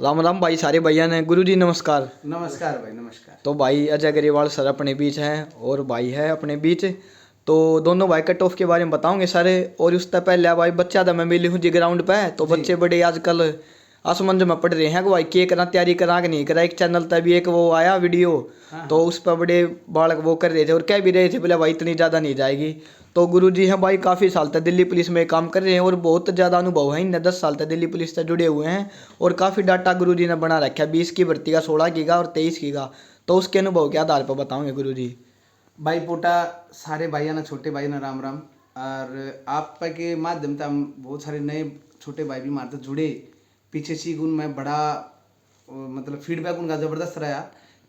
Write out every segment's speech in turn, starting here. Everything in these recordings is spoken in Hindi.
राम राम भाई, सारे भैया ने। गुरु जी नमस्कार। नमस्कार भाई, नमस्कार। तो भाई अजय गरेवाल सर अपने बीच हैं और भाई है अपने बीच। तो दोनों भाई कट ऑफ के बारे में बताओगे सारे। और उससे पहले भाई बच्चा था, मैं मिली हूँ जी ग्राउंड पे। तो जी। बच्चे बड़े आजकल असमंज में पड़ रहे हैं कि भाई के करा तैयारी करा कि नहीं करा। एक चैनल तभी एक वो आया वीडियो, हाँ तो हाँ। उस पर बड़े बालक वो कर रहे थे और कह भी रहे थे बोले भाई इतनी ज़्यादा नहीं जाएगी। तो गुरु जी हैं भाई, काफ़ी साल तक दिल्ली पुलिस में काम कर रहे हैं और बहुत ज़्यादा अनुभव है इन्हें। 10 साल तक दिल्ली पुलिस से जुड़े हुए हैं और काफ़ी डाटा गुरु जी ने बना रखा है। 20 की भर्ती का, 16 की का और 23 की का। तो उसके अनुभव के आधार पर बताओगे गुरु जी। भाई पोटा, सारे भाइयों ने, छोटे भाई ने राम राम। और आप के माध्यम से हम बहुत सारे नए छोटे भाई भी हमारे से जुड़े। पीछे से उन में बड़ा मतलब फीडबैक उनका ज़बरदस्त रहा।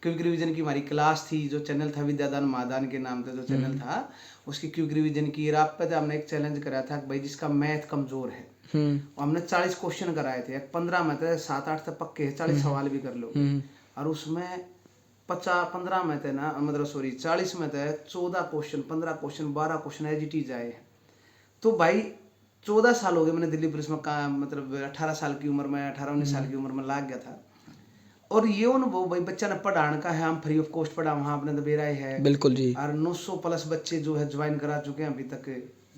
क्विक रिवीजन की हमारी क्लास थी, जो चैनल था विद्यादान महादान के नाम से जो चैनल था, उसकी क्विक रिवीजन की। रात पे हमने एक चैलेंज कराया था कि भाई जिसका मैथ कमज़ोर है, हमने 40 क्वेश्चन कराए थे। 15 में थे, 7-8 से पक्के हैं, 40 सवाल भी कर लो। और उसमें 15 में थे ना, मतलब सॉरी 40 में थे 14 question, 15 question, 12 question as it is आए। तो भाई 14 साल हो गए मैंने दिल्ली पुलिस में काम, मतलब 18 साल की उम्र में, 18-19 साल की उम्र में लाग गया था। और ये अनुभव भाई बच्चा ने पढ़ाने का है, हम फ्री ऑफ कॉस्ट पढ़ा वहाँ अपने दबेरा है। बिल्कुल जी। और 900 प्लस बच्चे जो है ज्वाइन करा चुके हैं अभी तक।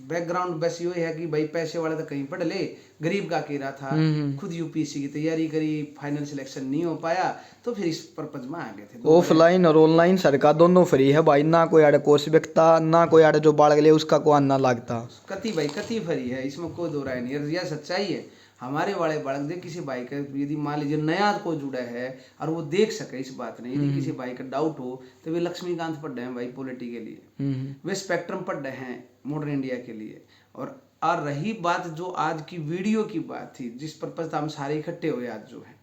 बैकग्राउंड बस ये है कि भाई पैसे वाले तो कहीं पढ़ ले, गरीब का केरा था। खुद यूपीएससी की तैयारी करी, फाइनल सिलेक्शन नहीं हो पाया, तो फिर इस पर्पज में आ गए थे। ऑफलाइन और ऑनलाइन सरकार दोनों फ्री है भाई, ना कोई आड़े कोर्स बिकता, ना कोई आड़े जो बाढ़ ले उसका को आना लगता। कति भाई कति फ्री है, इसमें कोई दो राय नहीं है, यह सच्चाई है। हमारे वाले बालक देख, किसी भाई का यदि मान लीजिए नया को जुड़ा है और वो देख सके इस बात ने, यदि किसी भाई का डाउट हो तो वे लक्ष्मीकांत पढ़ रहे हैं भाई पॉलिटी के लिए, वे स्पेक्ट्रम पढ़ रहे हैं मॉडर्न इंडिया के लिए। और रही बात जो आज की वीडियो की बात थी, जिस पर्पज हम सारे इकट्ठे हुए आज जो है,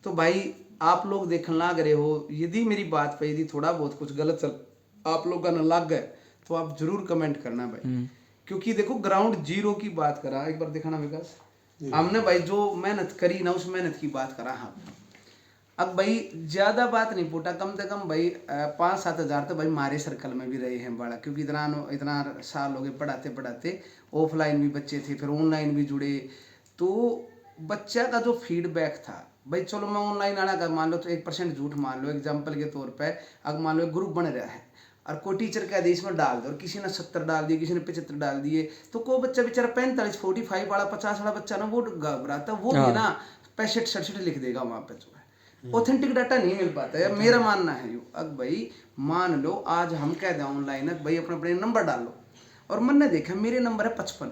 तो भाई आप लोग देखने लग रहे हो, यदि मेरी बात पे यदि थोड़ा बहुत कुछ गलत चल आप लोग का न लग गए तो आप जरूर कमेंट करना भाई। क्योंकि देखो ग्राउंड जीरो की बात करा, एक बार दिखाना विकास। हमने भाई जो मेहनत करी ना, उस मेहनत की बात करा। हाँ, अब भाई ज्यादा बात नहीं पूछा, कम से कम भाई 5-7 हज़ार तो भाई हमारे सर्कल में भी रहे हैं बड़ा। क्योंकि इतना साल हो गए पढ़ाते पढ़ाते। ऑफलाइन भी बच्चे थे, फिर ऑनलाइन भी जुड़े। तो बच्चा का जो फीडबैक था भाई, चलो मैं ऑनलाइन आना कर मान लो तो 1% झूठ मान लो एग्जाम्पल के तौर पर। अगर मान लो एक ग्रुप बन रहा है और कोई टीचर कह दे इसमें डाल दो, और किसी ने 70 डाल दिए, किसी ने 75 डाल दिए, तो कोई बच्चा बेचारा 45-45 वाला 50 वाला बच्चा ना वो घबराता, वो भी ना 65-67 लिख देगा वहां पे। जो है ऑथेंटिक डाटा नहीं मिल पाता है, मेरा मानना है। अब भाई मान लो आज हम कह दें ऑनलाइन भाई अपने अपने नंबर डाल लो, और मैंने देखा मेरे नंबर है 55,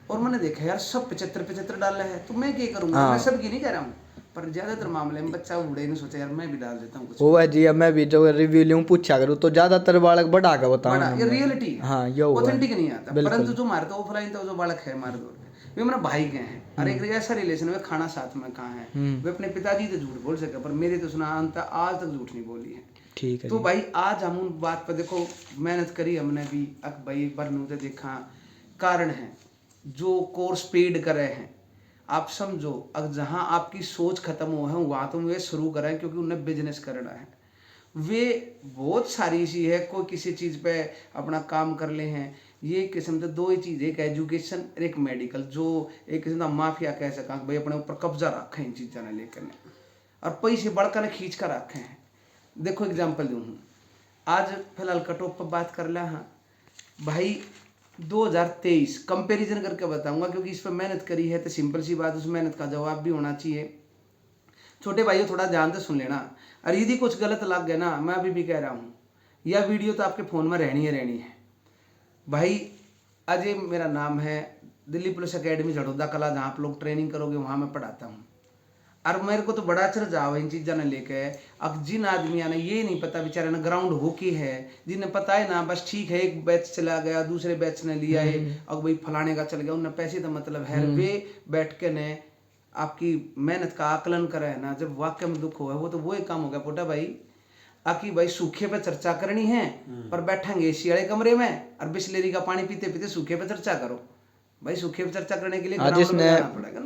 और मैंने देखा यार सब 75-75 डाल रहे हैं, तो मैं क्या करूंगा। मैं सबकी नहीं कह रहा हूँ, पर ज्यादातर मामले में बच्चा बूढ़े ने सोचा यार मैं भी डाल देता हूँ कुछ। वो है जी। अब मैं भी जो रिव्यू लूँ पूछा करूँ तो ज्यादातर बालक बढ़ा के बताऊँ, ये रियलिटी है। हाँ ये हुआ ऑथेंटिक नहीं आता। परंतु जो हमारे तो ऑफलाइन तो जो बालक है हमारे दौर के, वे मेरे भाई के हैं। और एक ऐसा रिलेशन है, वे खाना साथ में कहाँ है, वे अपने पिताजी तो झूठ बोल सके, पर मेरे तो सुना अंत आज तक झूठ नहीं बोली है। ठीक है तो भाई आज हम उन बात पर देखो मेहनत करी हमने भी। अब भाई बरनू से देखा कारण है जो कोर्स पेड कर रहे हैं। आप समझो, अब जहाँ आपकी सोच खत्म हो है वहाँ तो वे शुरू करें, क्योंकि उन्हें बिजनेस करना है। वे बहुत सारी सी है, कोई किसी चीज़ पे अपना काम कर ले हैं। ये किस्म से दो ही चीज़, एक एजुकेशन और एक मेडिकल, जो एक किस्म का माफिया कह सका भाई, अपने ऊपर कब्जा रखे इन चीज़ों ने लेकर और पैसे बड़का ने खींच कर रखे हैं। देखो एग्जाम्पल दूँ, आज फिलहाल कट ऑफ पर बात कर लिया। हाँ भाई 2023 कंपैरिजन करके बताऊंगा, क्योंकि इस पर मेहनत करी है तो सिंपल सी बात, उस मेहनत का जवाब भी होना चाहिए। छोटे भाइयों थोड़ा ध्यान से सुन लेना, और यदि कुछ गलत लग गया ना, मैं अभी भी कह रहा हूँ यह वीडियो तो आपके फ़ोन में रहनी है भाई। अजय मेरा नाम है, दिल्ली पुलिस अकेडमी झड़ौदा कला, जहाँ आप लोग ट्रेनिंग करोगे वहाँ मैं पढ़ाता हूँ। और मेरे को तो बड़ा चर्चाव है इन चीज़ों ने लेके। अब जिन आदमियों ने ये नहीं पता बेचारे ने ग्राउंड होकी है, जिन्हें पता है ना बस ठीक है एक बैच चला गया, दूसरे बैच ने लिया है, अब भाई फलाने का चल गया, उन्हें पैसे तो मतलब है। वे बैठ के ने आपकी मेहनत का आकलन करे है ना, जब वाक्य में दुख हुआ वो तो वो एक काम हो गया पोटा भाई। आकी भाई सूखे पे चर्चा करनी है, पर बैठेंगे एसी वाले कमरे में और बिस्लेरी का पानी पीते पीते सूखे पे चर्चा करो। भाई सूखे पे चर्चा करने के लिए जिसने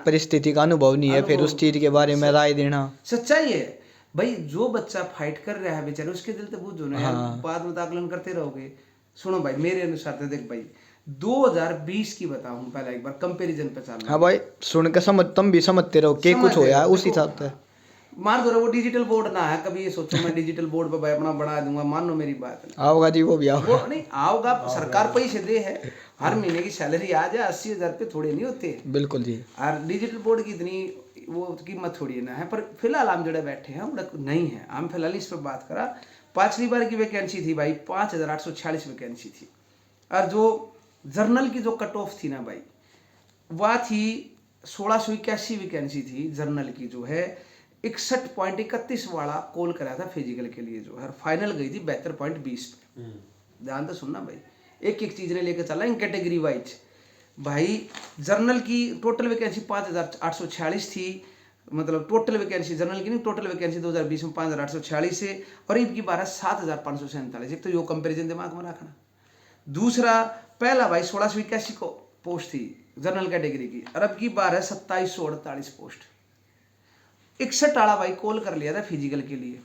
परिस्थिति का अनुभव नहीं है, फिर उस चीज के बारे में राय देना सच्चाई है भाई। जो बच्चा फाइट कर रहा है बेचारे, उसके दिल तो बूझो ना यार, बाद में आकलन करते रहोगे। सुनो भाई मेरे अनुसार तो देख भाई 2020 की बताऊं पहले एक बार कंपैरिजन पे चलना। हाँ भाई सुन के समझ, तुम भी समझते रहो के कुछ होया उस हिसाब से। मान दो वो डिजिटल बोर्ड ना है, कभी ये सोचो मैं डिजिटल बोर्ड पे भाई अपना बना दूंगा, मान लो मेरी बात है, आओगा जी वो भी आओगा। वो नहीं आओगा, सरकार पैसे दे है, हर महीने की सैलरी आ जाए, 80,000 रुपये थोड़े नहीं होते। बिल्कुल जी। और डिजिटल बोर्ड की इतनी वो कीमत थोड़ी ना है। पर फिलहाल हम जड़े बैठे हैं उड़ा नहीं है, हम फिलहाल इस पर बात करा। पिछली बार की वैकेंसी थी भाई 5,846 वैकेंसी थी, और जो जर्नल की जो कट ऑफ थी ना भाई वह थी 1681 वैकेंसी थी जर्नल की, जो है 61.31 वाला कॉल कराया था फिजिकल के लिए, जो है फाइनल गई थी 72.20 पे। ध्यान तो सुनना भाई, एक एक चीज ने लेकर चला इन कैटेगरी वाइज। भाई जर्नल की टोटल वैकेंसी 5,846 थी, मतलब टोटल वैकेंसी जर्नल की नहीं, टोटल वैकेंसी 2020 में 5,846 है, और इनकी 7,547। एक तो यो कंपेरिजन दिमाग में रखना। दूसरा पहला भाई 1681 को पोस्ट थी जनरल कैटेगरी की, और अब की बार है 2748 पोस्ट। 61 वाला भाई कॉल कर लिया था फिजिकल के लिए,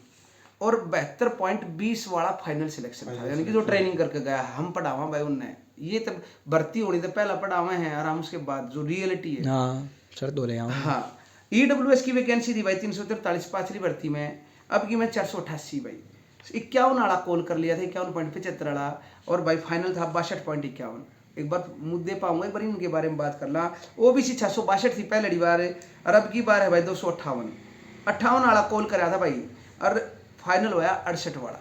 और 72.20 वाला फाइनल सिलेक्शन था, यानी कि जो ट्रेनिंग करके गया हम पढ़ावा भाई उनने, ये तब भर्ती होनी तो पहला पढ़ावा है आराम, उसके बाद जो रियलिटी है। हाँ सर दो ले आओ। हाँ ईडब्ल्यूएस की वैकेंसी थी भाई 343 पाछली भर्ती में, अब की मैं 488 भाई। 51 वाला कॉल कर लिया था, 51.75 वाला, और भाई फाइनल था 62.51। एक बार मुद्दे पाऊंगा, एक बार इनके बारे में बात करना। ओबीसी 662 थी पहली बार, और अब की बार है भाई 258। 58 वाला कॉल कराया था भाई, और फाइनल हुआ 68 वाला।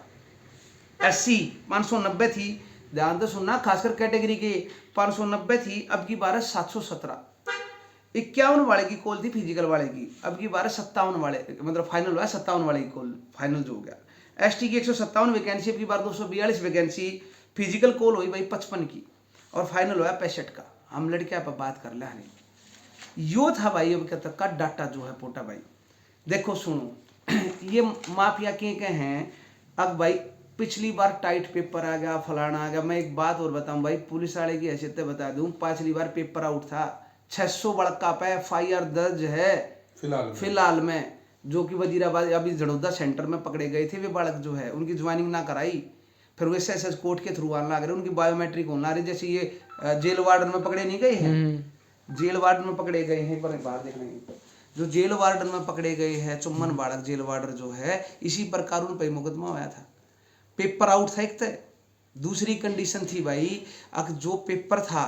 एससी 590 थी, ध्यान तो सुनना, खासकर कैटेगरी के 590 थी, अब की बार है 717। 51 वाले की कॉल थी फिजिकल वाले की, अब की बार 57 वाले, मतलब फाइनल हुआ 57 वाले की कॉल, फाइनल जो हो गया। एसटी की 157 वैकेंसी, अब की बार 242 वैकेंसी, फिजिकल कॉल हुई भाई 55 की, और फाइनल हुआ 65 का। हम लड़कियां पर बात कर ले यो था भाई अब तक का डाटा जो है पोटा भाई। देखो सुनो ये माफिया के हैं। अब भाई पिछली बार टाइट पेपर आ गया, फलाना आ गया। मैं एक बात और बताऊं भाई, पुलिस वाले की हैसियत बता दूं, पिछली बार पेपर आउट था 600 बड़का पे FIR दर्ज है फिलहाल में, जो कि वजीराबाद अभी जड़ौदा सेंटर में पकड़े गए थे। वे बालक जो है उनकी ज्वाइनिंग ना कराई, फिर वो SSS कोर्ट के थ्रू आने लग रहे, उनकी बायोमेट्रिक होने लग रही। जैसे ये जेल वार्डन में पकड़े नहीं गए हैं, जेल वार्डन में पकड़े गए हैं, पर बाहर देखना, जो जेल वार्डन में पकड़े गए हैं चुम्बन बालक जेल वार्डन जो है, इसी प्रकार उन पर मुकदमा हुआ था। पेपर आउट था एक तय। दूसरी कंडीशन थी भाई, अब जो पेपर था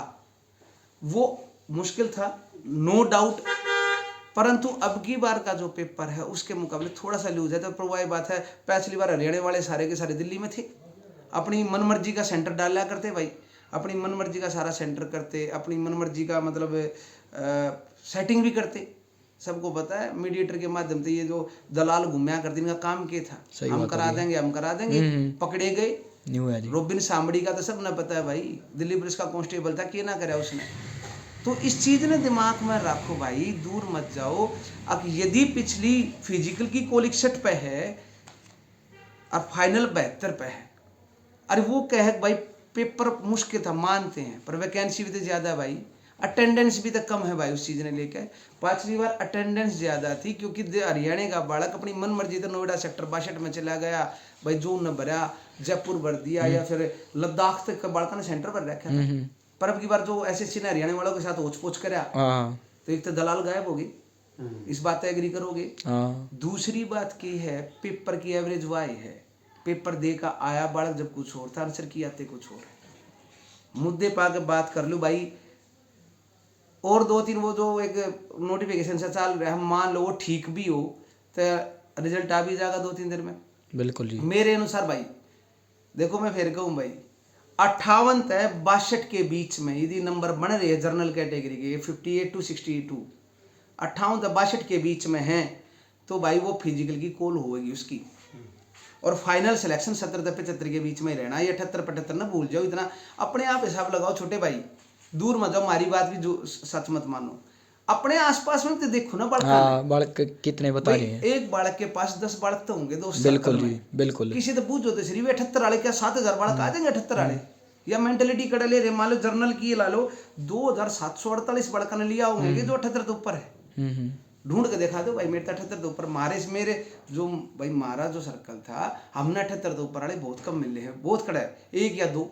वो मुश्किल था नो डाउट, परंतु अब की बार का जो पेपर है उसके मुकाबले थोड़ा सा लूज है। तो प्रवाही बात है, पिछली बार हरियाणा वाले सारे के सारे दिल्ली में थे, अपनी मनमर्जी का सेंटर डाला करते भाई, अपनी मनमर्जी का सारा सेंटर करते, अपनी मनमर्जी का मतलब सेटिंग भी करते। सबको पता है मीडिएटर के माध्यम से ये जो दलाल घूमया करते, इनका काम क्या था, हम करा देंगे हम करा देंगे। पकड़े गए रोबिन सामड़ी का तो सब ना पता है भाई, दिल्ली पुलिस का कांस्टेबल था, क्या ना करे उसने। तो इस चीज ने दिमाग में रखो भाई, दूर मत जाओ। अब यदि पिछली फिजिकल की कॉल 61 पे है और फाइनल 72 पे है, अरे वो कहे भाई पेपर मुश्किल था मानते हैं, पर वैकेंसी भी तो ज्यादा है भाई, अटेंडेंस भी तो कम है भाई उस चीज ने लेकर। पिछली बार अटेंडेंस ज्यादा थी क्योंकि हरियाणा का बालक अपनी मन मर्जी तो नोएडा सेक्टर 62 में चला गया भाई, जो न भरा जयपुर भर दिया, या फिर लद्दाख तक बालका ने सेंटर पर रखा था। पर अब की बार जो SSC ने हरियाणा वालों के साथ होच पोच करा, तो एक तो दलाल गायब हो गई, इस बात पे एग्री करोगे। दूसरी बात की है, पेपर की एवरेज वाई है, पेपर दे का आया बालक जब कुछ और था, आंसर की आते कुछ और। मुद्दे पा के बात कर लो भाई, और 2-3 वो जो एक नोटिफिकेशन से चल रहा है, हम मान लो वो ठीक भी हो तो रिजल्ट आ भी जाएगा 2-3 दिन में। बिल्कुल जी। मेरे अनुसार भाई देखो, मैं फिर कहूँ भाई 58 से 62 के बीच में यदि नंबर बन रहे हैं जर्नल कैटेगरी के 58 to 62, 58 से 62 के बीच में है तो भाई वो फिजिकल की कॉल होगी उसकी, और फाइनल सिलेक्शन 70 से 75 के बीच में रहना। ये 78-75 ना भूल जाओ, इतना अपने आप हिसाब लगाओ छोटे भाई, दूर मत जाओ, हमारी बात भी जो सच मत मानो। अपने आसपास में तो देखो ना बालक, बालक कितने बता रहे हैं, एक बालक के पास 10 बालक तो होंगे दोस्त। बिल्कुल जी बिल्कुल। किसी तो पूछो तो सिर्फ 78 वाले, क्या 7,000 बालक आ जाएंगे 78 वाले? या मेंटेलिटी कड़ा ले रहे, मान लो जर्नल की ला लो 2,748 बालक ने लिया होंगे जो 78 के ऊपर है। ढूंढ के दिखा दो भाई, मेरे 78 के ऊपर मेरे जो भाई मारा जो सर्कल था, हमने 78 के ऊपर वाले बहुत कम मिले हैं, बहुत कड़ा है, 1 या 2।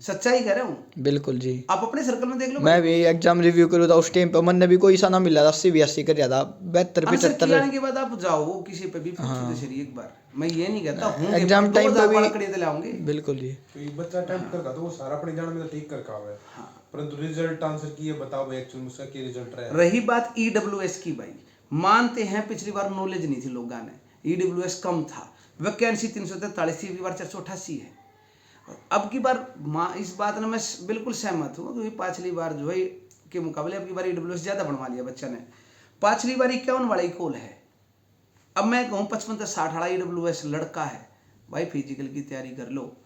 सच्चाई कह रहा हूँ, बिल्कुल जी। आप अपने सर्कल में देख लो। मैं भी एग्जाम रिव्यू करूँ तो उस टाइम पे मन ने भी कोई सा ना मिला, 80-82 कर ज्यादा 72 आंसर किए 75। आने के बाद आप जाओ किसी पे भी पूछो तो सही एक बार, मैं ये नहीं कहता हूँ एग्जाम टाइम पे 2000 भी वाला कड़े लाओगे। बिल्कुल जी। तो ये बच्चा अटेम्प्ट करता तो वो सारा अपने जान में तो ठीक कर कावे, परंतु रिजल्ट आंसर की ये बताओ भाई एक्चुअली में उसका क्या रिजल्ट रहा है। रही बात ईडब्ल्यूएस की, भाई मानते हैं पिछली बार नॉलेज नहीं थी लोगों ने, ईडब्ल्यूएस कम था, वैकेंसी 343 थी, अगली बार 488 है। और अब की बार इस बात में मैं बिल्कुल सहमत हूँ, क्योंकि पिछली बार जो है के मुकाबले अब की बार ईडब्ल्यूएस ज्यादा बनवा लिया बच्चा ने। पिछली बार 51 वाला ही कोल है, अब मैं कहूँ 55 से 60 वाला ईडब्ल्यूएस लड़का है भाई, फिजिकल की तैयारी कर लो।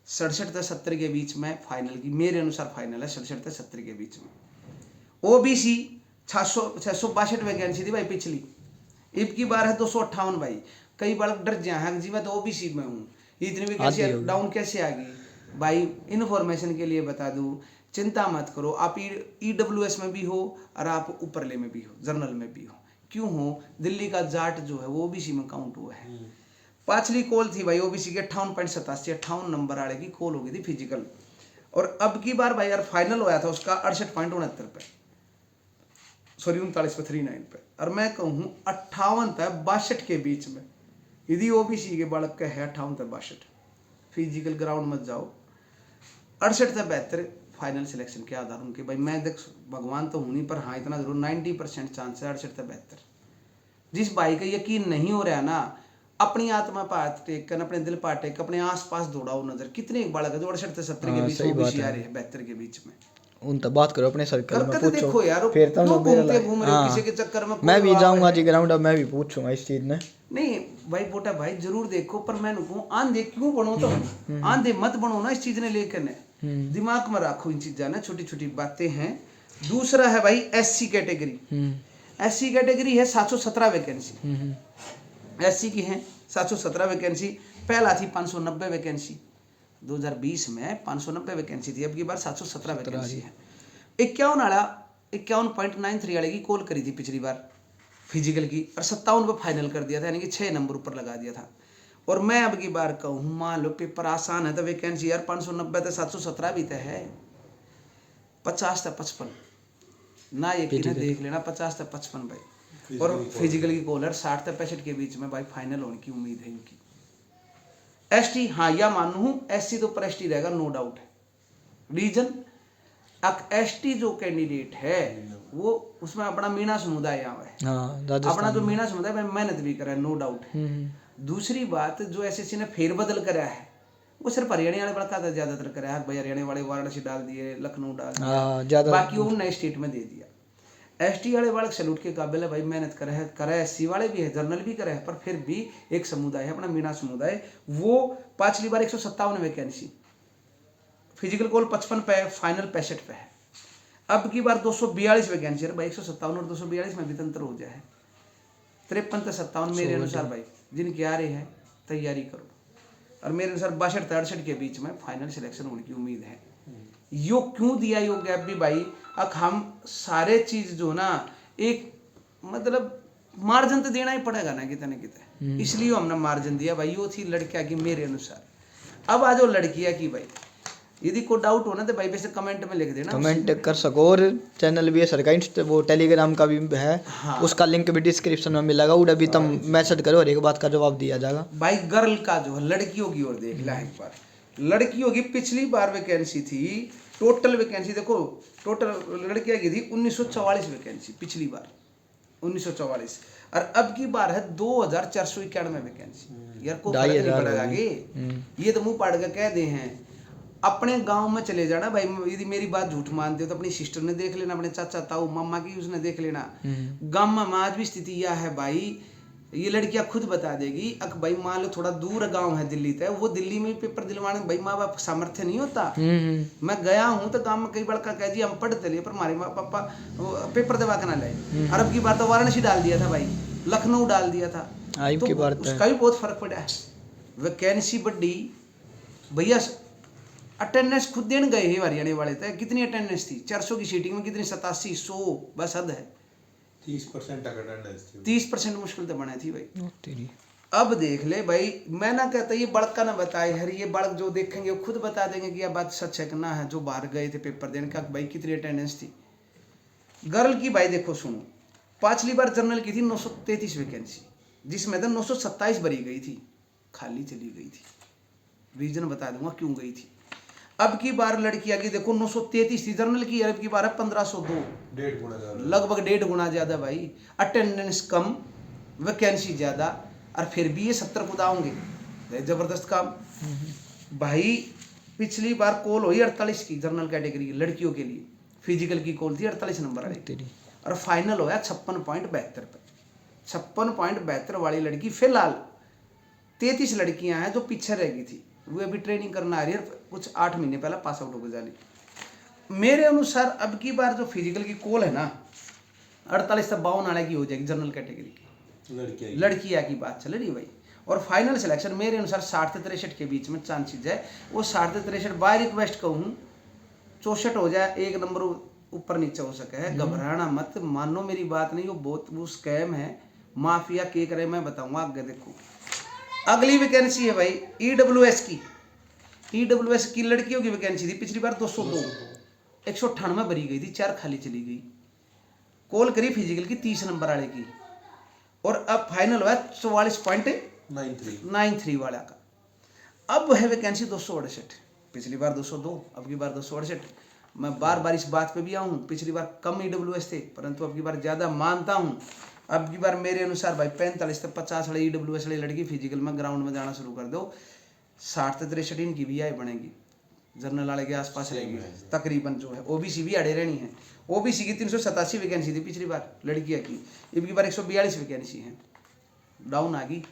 67 से 70 के बीच में फाइनल की, मेरे अनुसार फाइनल है 67 से 70 के बीच में। ओबीसी 662 वैकेंसी थी भाई पिछली, अब की बार है 258 भाई। कई बार डर जाए हैं जी मैं तो ओबीसी में हूँ, इतनी वैकेंसी डाउन कैसे आ गई भाई। इन्फॉर्मेशन के लिए बता दूं, चिंता मत करो, आप ईडब्ल्यूएस में भी हो और आप ऊपरले में भी हो, जर्नल में भी हो। क्यों हो, दिल्ली का जाट जो है वो ओबीसी में काउंट हुआ है। पिछली कॉल थी भाई ओबीसी के 58.87, 58 नंबर वाले की कॉल हो गई थी फिजिकल। और अब की बार भाई यार फाइनल होया था उसका 68.69 पे, सॉरी 39 पे 39 पे। और मैं कहूँ 58 से 62 के बीच में यदि ओबीसी के बालक का है 58 से 62, फिजिकल ग्राउंड मत जाओ। 68 से 72 फाइनल सिलेक्शन के आधार उनके भाई, मैं देख भगवान तो हूं नहीं, पर हाँ इतना जरूर 90% चांस है 68 से 72। जिस भाई का यकीन नहीं हो रहा ना, अपनी आत्मा पाट टेक कर, अपने दिल पाट टेक, अपने आसपास दौड़ाओ नजर, कितने एक बालक है जो 68 से 70 के बीच ओबीसी आ रहे हैं 72 के बीच में। उन तक बात करो अपने सर्कल में, करके पूछो देखो यार, फिर तो क्यों मेरा घूमते घूम रहे हो हाँ। किसी के चक्कर में। मैं भी कोई जाऊंगा है। जी ग्राउंड, अब मैं भी पूछूंगा इस चीज में। नहीं भाई बोटा भाई जरूर देखो, पर मैं कहूँ आंधे क्यों बनो, तो आंधे मत बनो ना इस चीज ने लेकर ने, दिमाग में रखो इन चीजा ना, छोटी छोटी बातें हैं। दूसरा है भाई एससी कैटेगरी, एससी कैटेगरी है 717 वैकेंसी, एससी की है 717 वैकेंसी। पहला थी 590 वैकेंसी, 2020 में 590 वैकेंसी थी, अब की बार 717 वैकेंसी है। 51.93 वाले की कॉल करी थी पिछली बार फिजिकल की, और 57 पे फाइनल कर दिया था, यानी कि 6 नंबर ऊपर लगा दिया था। और मैं अब की बार कहूँ, मान लो पेपर आसान है तो वैकेंसी यार 590 से 717 भी तो है, 50 से 55 ना, यकीन है देख लेना 50 से 55 भाई। और फिजिकल की कॉल है 60 से 65 के बीच में भाई फाइनल होने की उम्मीद है इनकी। एसटी हाँ या मानू, एससी तो ऊपर एसटी रहेगा नो डाउट है। रीजन एसटी जो कैंडिडेट है वो उसमें अपना मीणा समुदाय यहाँ है, हाँ, अपना जो मीणा समुदाय में मेहनत भी करा है नो डाउट है। दूसरी बात जो एसएससी ने फेरबदल करा है वो सिर्फ हरियाणा वाले बड़का था, ज्यादातर करा है भाई, हरियाणा वाले वाराणसी डाल दिए, लखनऊ डाल दिया, बाकी वो नए स्टेट में दे दिया। एसटी वाले बालक सैल्यूट के काबिल है भाई, मेहनत करा है, एससी वाले भी है, जर्नल भी करा है, पर फिर भी एक समुदाय है अपना मीणा समुदाय, वो पिछली बार 157 वैकेंसी, फिजिकल कॉल 55 पे, फाइनल 65 पे है। अब की बार 242 वैकेंसी है भाई, 157 और 242 में भी तंत्र हो जाए 53 से 57 मेरे अनुसार भाई, जिनके आ रहे हैं तैयारी करो। और मेरे अनुसार 62 से 68 के बीच में फाइनल सिलेक्शन होने की उम्मीद है। यो क्यों दिया यो गैप भी भाई, अब हम सारे चीज जो ना एक मतलब मार्जिन तो देना ही पड़ेगा ना कितने कितने, इसलिए हमने मार्जिन दिया भाई। यो थी लड़कियां की मेरे अनुसार। अब आ जाओ लड़कियां की भाई, यदि कोई डाउट हो ना तो भाई वैसे कमेंट में लिख देना, कमेंट कर सको। और चैनल भी है सर का, वो टेलीग्राम का भी है, हाँ। उसका लिंक भी डिस्क्रिप्शन में मिलेगा, उड़ा भी तुम मैसेज करो और एक बात का जवाब दिया जाएगा भाई। गर्ल का जो है लड़कियों की ओर देख ला एक बार, लड़कियों की पिछली बार वैकेंसी थी, टोटल वैकेंसी देखो, टोटल लड़कियां की थी 1944 वैकेंसी पिछली बार 1944, और अब की बार है 2491 वैकेंसी। यार को फर्क नहीं पड़ेगा कि ये तो मुंह पाड़ के कह दे हैं। अपने गांव में चले जाना भाई, यदि मेरी बात झूठ मानते हो तो अपनी सिस्टर ने देख लेना, अपने चाचा ताऊ मामा की उसने देख लेना। गांव में आज भी स्थिति यह है भाई, ये लड़कियां खुद बता देगी। अक भाई मान लो थोड़ा दूर गांव है दिल्ली तक, वो दिल्ली में पेपर दिलवाने भाई माँ बाप सामर्थ्य नहीं होता। मैं गया हूँ तो गांव में कई बड़का कह जी हम पढ़ते लिए, पर हमारे माँ पापा पेपर दबा के ना लाए। अरब की बार तो वाराणसी डाल दिया था भाई, लखनऊ डाल दिया था, तो उसका भी बहुत फर्क पड़ा है। वैकेंसी बढ़ी भैया, अटेंडेंस खुद देने गए हैं हरियाणा वाले थे, कितनी अटेंडेंस थी 400 की सीटिंग में, कितनी 87 100 बस हद है। 30% अटेंडेंस थी, 30% मुश्किल तो बना थी भाई। अब देख ले भाई, मैं ना कहता ये बड़क का ना बताए हर, ये बड़क जो देखेंगे वो खुद बता देंगे कि यह बात सच है कि ना है। जो बाहर गए थे पेपर देने का, भाई कितनी अटेंडेंस थी गर्ल की, भाई देखो सुनो, पांचली बार जनरल की थी 933 वैकेंसी, जिसमें तो 927 भरी गई थी, खाली चली गई थी। रीजन बता दूंगा क्यों गई थी। अब की बार लड़कियां की देखो 933 थी जनरल की, अब की बार है 1502, 1.5 गुना ज्यादा, लगभग 1.5 गुना ज्यादा भाई। अटेंडेंस कम, वैकेंसी ज्यादा, और फिर भी ये 70 कुदाओगे, जबरदस्त काम भाई। पिछली बार कॉल हुई 48 की जनरल कैटेगरी की लड़कियों के लिए, फिजिकल की कॉल थी 48 नंबर वाली, और फाइनल होया 56.72 पे। 56.72 वाली लड़की, फिलहाल 33 लड़कियां हैं जो पीछे रह गई थी, वो अभी ट्रेनिंग करना आ रही है, कुछ 8 महीने पहले पास आउट हो जाली। मेरे अनुसार अब की बार जो फिजिकल की कॉल है ना 48 से 52 आने की हो जाएगी जनरल कैटेगरी की, लड़कियां की बात चल रही भाई। और फाइनल सिलेक्शन मेरे अनुसार 60 से 63 के बीच में चांसेस है। वो 60 से 63 बाय रिक्वेस्ट कहूँ 64 हो जाए, एक नंबर ऊपर नीचे हो सके है। घबराना मत, मानो मेरी बात नहीं, वो बहुत वो स्कैम है, माफिया के करे मैं बताऊंगा आगे। देखो अगली वैकेंसी है भाई ईडब्ल्यूएस की। ईडब्ल्यूएस की लड़कियों की वैकेंसी थी पिछली बार 202, 198 भरी गई थी, 4 खाली चली गई। कॉल करी फिजिकल की 30 नंबर वाले की, और अब फाइनल हुआ 44.93 वाला का। अब है वैकेंसी 268, पिछली बार 202, अब की बार 268। मैं बार बार इस बात पे भी आऊँ, पिछली बार कम ईडब्ल्यूएस थे, परंतु अब की बार ज़्यादा मानता हूँ। अब की बार मेरे अनुसार भाई 45 से 50 वाले ईडब्ल्यूएस वाली लड़की फिजिकल में ग्राउंड में जाना शुरू कर दो। 60 से 63 इनकी भी आई बनेगी, जनरल वाले के आसपास रहेगी तकरीबन। जो है ओबीसी भी अड़े रहनी है। ओबीसी की 387 वैकेंसी थी पिछली बार लड़कियाँ की, अब की बार 142 वैकेंसी है, डाउन आ गई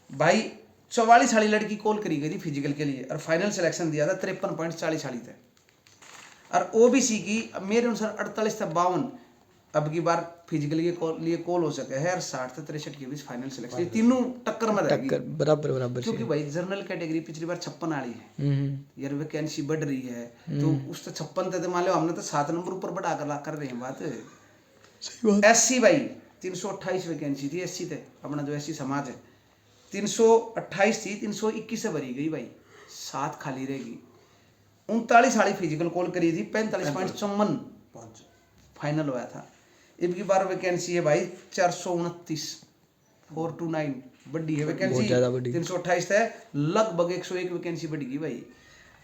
भाई। 44 वाली लड़की कॉल करी गई थी फिजिकल के लिए, और फाइनल सिलेक्शन दिया था 53.40 वाली थे। और ओबीसी की मेरे अनुसार 48 से 52 अब की बार फिजिकल के लिए कॉल हो सके है, और 60 से 63 के बीच फाइनल सिलेक्शन, तीनों टक्कर में रहेगी, बराबर बराबर। क्योंकि भाई जनरल कैटेगरी पिछली बार 56 वाली है यार, वैकेंसी बढ़ रही है, तो उस 56 थे मान लो हमने तो 7 नंबर ऊपर बढ़ा कर रहे हैं बात। सही बात। एससी भाई 328 वैकेंसी थी, एससी थे अपना जो एससी समाज है, 328 थी, 321 से भरी गई भाई, 7 खाली रहेगी। 39 वाली फिजिकल कॉल करी थी, 45.54 फाइनल हुआ था। अब की बार वैकेंसी है भाई 429, 429 बढ़ी है वैकेंसी, 328 है, लगभग 101 वैकेंसी बढ़ गई भाई।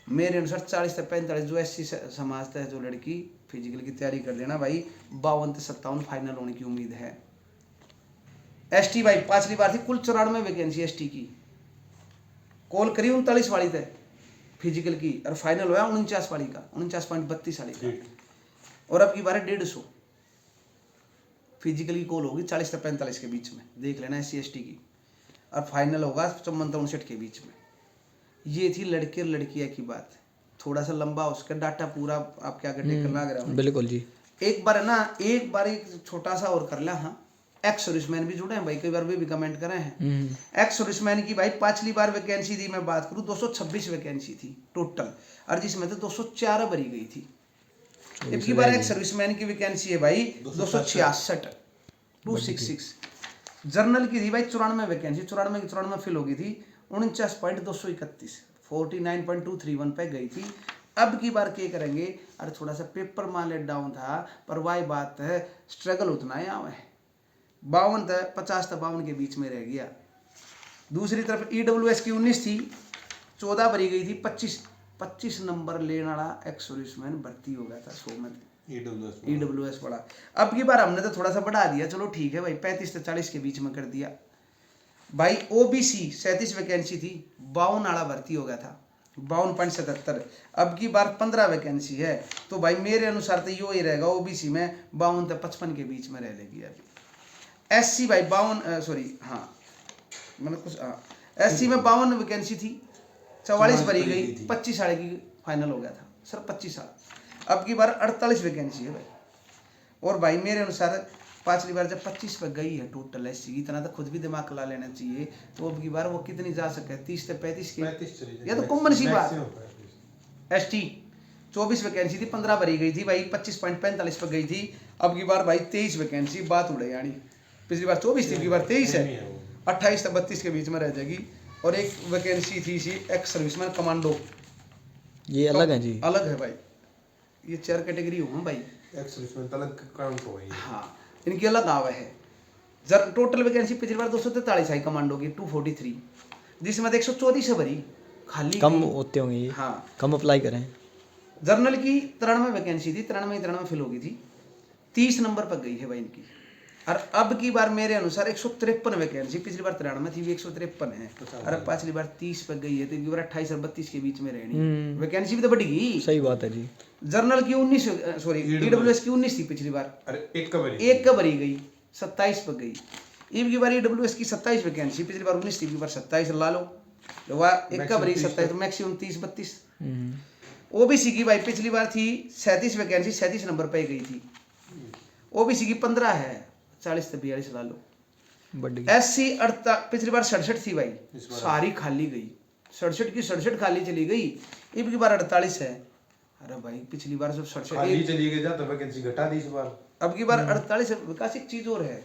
मेरे अनुसार 40 से 45 जो एससी समाज है जो लड़की फिजिकल की तैयारी कर लेना भाई, 52 से 57 फाइनल होने की उम्मीद है। एसटी भाई पिछली बार थी कुल 94 वैकेंसी एसटी की, कॉल करी 39 वाली थे फिजिकल की, और फाइनल हुआ 49 वाली का, 49.32 वाली का। और अब की बार 150 फिजिकल की कॉल होगी 40 से 45 के बीच में, देख लेना एससी एसटी की, और फाइनल होगा 54 से 59 के बीच में। ये थी लड़के और लड़कियां की बात, थोड़ा सा लंबा उसका डाटा पूरा आपके आगे टेक करना रहा हूं। बिल्कुल जी। एक बार है ना, एक बार एक छोटा सा और कर लिया। हाँ, एक्स सर्विसमैन भी जुड़े हैं भाई, कई बार वे भी कमेंट करे हैं। एक्स सर्विसमैन की भाई पिछली बार वैकेंसी थी, मैं बात करूं 226 वैकेंसी थी टोटल, और जिसमें तो 204 भरी गई थी। इनकी बार एक्स सर्विसमैन की वैकेंसी है भाई 266, 266। जर्नल की थी भाई 94 वैकेंसी, 94 की 94 फिल हो गई थी, 49.231, 49.231 पे गई थी। अब की बार क्या करेंगे, अरे थोड़ा सा पेपर मान लेट डाउन था, पर वही बात है, स्ट्रगल उतना है यहाँ 52 था, 50 से 52 के बीच में रह गया। दूसरी तरफ ईडब्ल्यूएस की 19 थी, 14 भरी गई थी, 25 नंबर लेने वाला एक्स सर्विसमैन भर्ती हो गया था 100 में ईडब्ल्यूएस वाला। अब की बार हमने तो थोड़ा सा बढ़ा दिया, चलो ठीक है भाई, 35 से 40 के बीच में कर दिया भाई। ओबीसी 37 वैकेंसी थी, 52 वाला भर्ती हो गया था, 52.77। अब की बार 15 वैकेंसी है, तो भाई मेरे अनुसार तो यो ही रहेगा, ओबीसी में 52 से 55 के बीच में रह लेगी अभी। एससी भाई 52, सॉरी हाँ मतलब कुछ, हाँ एससी में 52 वैकेंसी थी, 44 भरी गई, 25 साल की फाइनल हो गया था सर, 25 साल। अब की बार 48 वैकेंसी है भाई। और भाई मेरे अनुसार पिछली बार जब 25 पे गई है टोटल एससी की, इतना तो खुद भी दिमाग ला लेना चाहिए, तो अब की बार वो कितनी जा सके, 30 से 35 की, या तो कॉमन सी बात। एसटी 24 वैकेंसी थी, 15 भरी गई थी भाई, 25.45 पे गई थी। अब की बार भाई 23 वैकेंसी, बात उड़े यानी, पिछली बार 24 थी, अब की बार 23 है। 28 से 32 के बीच में रह जाएगी। और एक वैकेंसी थी सी एक्स सर्विसमैन कमांडो, ये अलग है जी। अलग है भाई, ये 4 कैटेगरी हुआ भाई। एक्स सर्विसमैन अलग काउंट हो गई। हाँ, इनकी अलग आवे है। जर टोटल वैकेंसी पिछली बार 243 आई कमांडो की 243, जिसमें 134 से भरी खाली कम गई। होते होंगे ये, हाँ, कम अप्लाई करें। जर्नल की 93 वैकेंसी थी, 93 फिल होगी थी, 30 नंबर पर गई है भाई इनकी। और अब की बार मेरे अनुसार 153 वैकेंसी, पिछली बार 93 थी, 153 है। और पिछली बार 30 पर गई है, तो इनकी बार 28 और 32 के बीच में रहनी। वैकेंसी भी तो बढ़ेगी। सही बात है जी। जर्नल की 19, सॉरी ईडब्ल्यूएस की 19 थी पिछली बार, अरे एक का भरी गई, 27 पर गई। इब की बार ईडब्ल्यूएस की 27 वैकेंसी, पिछली बार 19 थी, बार 27 ला लो, एक का भरी 27, तो मैक्सिमम 30-32। ओबीसी की भाई पिछली बार थी 37 वैकेंसी, 37 नंबर पे गई थी। ओबीसी की 15 है, 40 से 42 ला लो। बढ़ गई। एससी पिछली बार 67 थी भाई, सारी खाली गई, 67 की 67 खाली चली गई। इब की बार 48 है। अरे भाई पिछली बार जब 67 खाली चली गई तो वैकेंसी घटा दी इस बार। अब की बार 48 है। विकास एक चीज और है,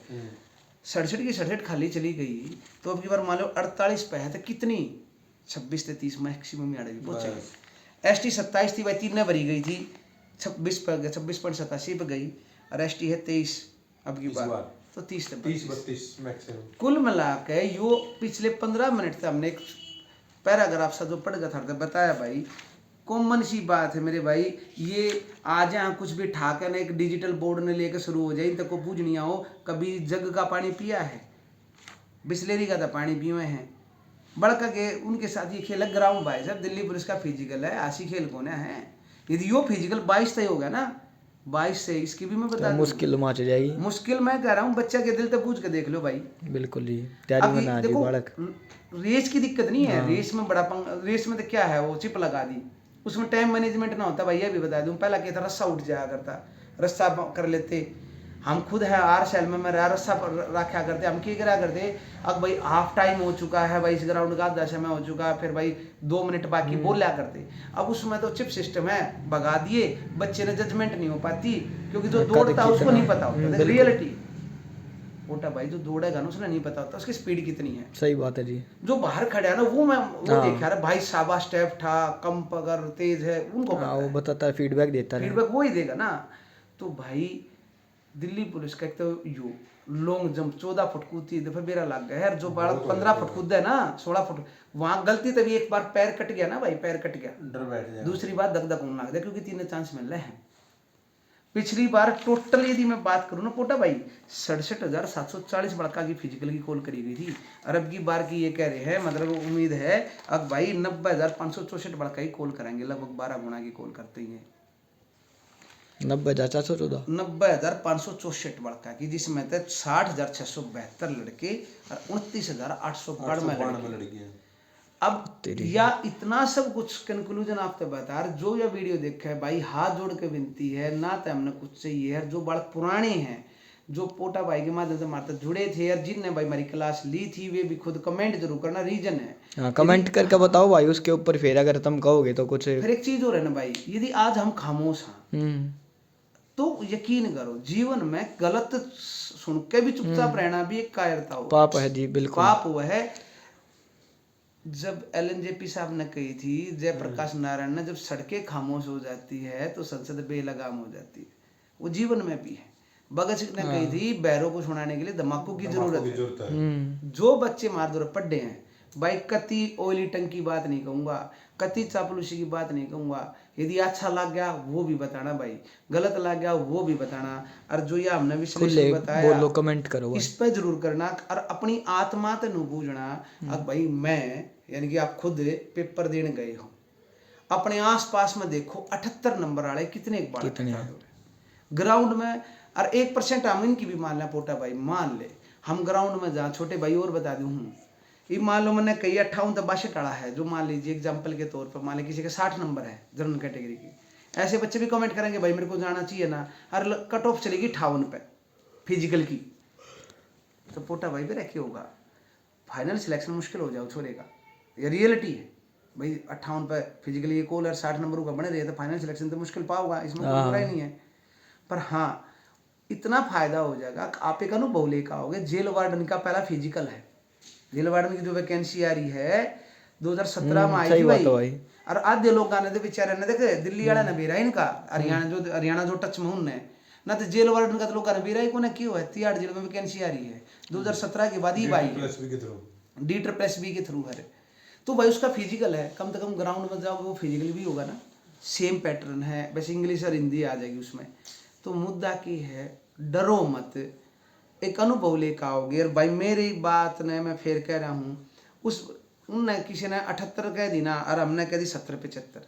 67 की 67 खाली चली गई, तो अब की बार मान लो 48 पे है, तो कितनी 26 से 30 मैक्सिमम पहुंचेगी। एसटी 27 थी भाई, 3 ने भरी गई थी, 26.87 पे गई। और एसटी है 23 अब की बार, तो 30 से 32 मैक्सिमम। कुल मिला के यो पिछले 15 मिनट से हमने एक पैराग्राफ सा जो पढ़ गया था बताया भाई, कॉमन सी बात है मेरे भाई। ये आज यहाँ कुछ भी ठाके ना एक डिजिटल बोर्ड ने लेकर शुरू हो जाए, इन तक को पूछ नहीं आओ कभी जग का पानी पिया है, बिस्लेरी का तो पानी पिए हैं। बड़का के उनके साथ ये खेला ग्राउंड भाई साहब, दिल्ली पुलिस का फिजिकल है, आशी खेल कौन है। यदि यो फिजिकल 22 तय हो गया ना, 22 से इसकी भी मैं बता दूं, मुश्किल माच जाएगी। मुश्किल मैं कह रहा हूँ, बच्चा के दिल तक पूछ के देख लो भाई। बिल्कुल जी, तैयारी में ना जी बालक। रेस की दिक्कत नहीं है, रेस में बड़ा रेस में तो क्या है, वो चिप लगा दी, उसमें टाइम मैनेजमेंट ना होता भाई। ये भी बता दूं, पहला क्या था, रस्सा उठ जाया करता, रस्सा कर लेते हम खुद है। आर सेल में मैं रस्सा रखा करते, हम क्या करा करते, अब भाई हाफ टाइम हो चुका है भाई, इस ग्राउंड का 10 समय हो चुका है, फिर भाई 2 मिनट बाकी बोल लिया करते। अब उसमें तो चिप सिस्टम है, भगा दिए, बच्चे ने जजमेंट नहीं हो पाती, क्योंकि जो दौड़ता है उसको नहीं पता होता रियलिटी। मोटा भाई जो दौड़ेगा ना उसने नहीं पता होता उसकी स्पीड कितनी है। सही बात है जी। जो बाहर खड़े है ना वो देखा रहा भाई, शाबाश स्टेप था, कम अगर तेज है उनको पता वो बताता है, फीडबैक देता है, फीडबैक वो ही देगा ना। तो भाई दिल्ली पुलिस का एक तो यो लॉन्ग जंप 14 फुट कूदती है, फिर मेरा लग गया यार, जो बालक 15 फुट कूद है ना, 16 फुट, वहां गलती तभी एक बार पैर कट गया ना भाई, पैर कट गया, डर बैठ जाए। दूसरी बार दग दग होने लग गया, क्योंकि 3 चांस मिल रहे हैं। पिछली बार टोटल यदि मैं बात करूं ना पोटा भाई, 67,740 बड़का की फिजिकल की कॉल करी गई थी। अरब की बार की ये कह रहे हैं, मतलब उम्मीद है अब भाई 90,564 बड़का की कॉल करेंगे, लगभग 12 गुना की कॉल करते हैं। 90,414 90,564 बड़का की, जिसमें थे 60,672 लड़के और 29,892 लड़कियां। अब या इतना सब कुछ कंक्लूजन आपको बता रहे, जो ये वीडियो देखा है भाई हाथ जोड़ के विनती है ना, तो हमने कुछ चाहिए है, जो बालक पुराने हैं, जो पोटा भाई के माध्यम से हमारे जुड़े थे यार, जिनने भाई हमारी क्लास ली थी, वे भी खुद कमेंट जरूर करना, रीजन है। हाँ, कमेंट करके बताओ भाई उसके ऊपर, फिर अगर तुम कहोगे तो कुछ। फिर एक चीज और है ना भाई, यदि आज हम खामोश हैं तो यकीन करो जीवन में गलत सुन के भी चुपचाप रहना भी एक कायरता हो, पाप है जी, बिल्कुल पाप हुआ है। जब एलएनजेपी साहब ने कही थी, जयप्रकाश नारायण ने, जब सड़कें खामोश हो जाती है तो संसद बेलगाम हो जाती है, वो जीवन में भी है। भगत सिंह ने कही थी, बैरों को सुनाने के लिए धमाकों की जरूरत है। जो बच्चे मारदोर पड्डे हैं भाई, कति ऑयली टंग की बात नहीं कहूंगा, कति चापलूसी की बात नहीं कहूंगा। यदि अच्छा लग गया वो भी बताना भाई, गलत लग गया वो भी बताना, और जो ये हमने विश्लेषण बताया बोलो, कमेंट करो, इस पे जरूर करना, और अपनी आत्मा ते नु बूझना। अब भाई मैं यानी कि आप खुद पेपर देने गए हो, अपने आसपास में देखो 78 नंबर वाले कितने ग्राउंड में, और 1% हम इनकी भी मान लें पोटा भाई, मान ले हम ग्राउंड में जहाँ छोटे भाई और बता दूं, ये मान लो मैंने कही 58 तो 62 टाड़ा है, जो मान लीजिए एग्जाम्पल के तौर पर मान लीजिए किसी के 60 नंबर है जनरल कैटेगरी की, ऐसे बच्चे भी कमेंट करेंगे भाई मेरे को जाना चाहिए ना, और कट ऑफ चलेगी 58 पे फिजिकल की, तो पोटा भाई भी रखे होगा, फाइनल सिलेक्शन मुश्किल हो जाओ छोरे का, ये रियलिटी है भाई। 58 पे फिजिकली ये कॉल और 60 नंबरों का बने रहे तो फाइनल सिलेक्शन तो मुश्किल पाओगा, इसमें कोई बुराई नहीं है। पर हाँ इतना फायदा हो जाएगा, आप एक अनुभव लेकर आओगे, जेल वार्डन का पहला फिजिकल है, जेल वार्डन की जो वैकेंसी आ रही है 2017 में आई सही थी बात है भाई। भाई। और आधे लोग गाने थे बेचारे ने, देखे दिल्ली वाला ने बेरा इनका, हरियाणा जो टच में उनने ना, तो जेल वार्डन का तो लोग गाने बेरा ही कोने क्यों है, तिहाड़ जेल में वैकेंसी आ रही है 2017 के बाद ही भाई D+B के थ्रू है। तो भाई उसका फिजिकल है, कम से कम ग्राउंड में जाओगे वो फिजिकली भी होगा ना, सेम पैटर्न है, बस इंग्लिश और हिंदी आ जाएगी उसमें। तो मुद्दा की है, डरो मत, एक अनुभव लेकर आओगे। और भाई मेरी बात ने मैं फिर कह रहा हूँ, उस उनने किसी ने 78 कह दी ना, और हमने कह दी 70-75,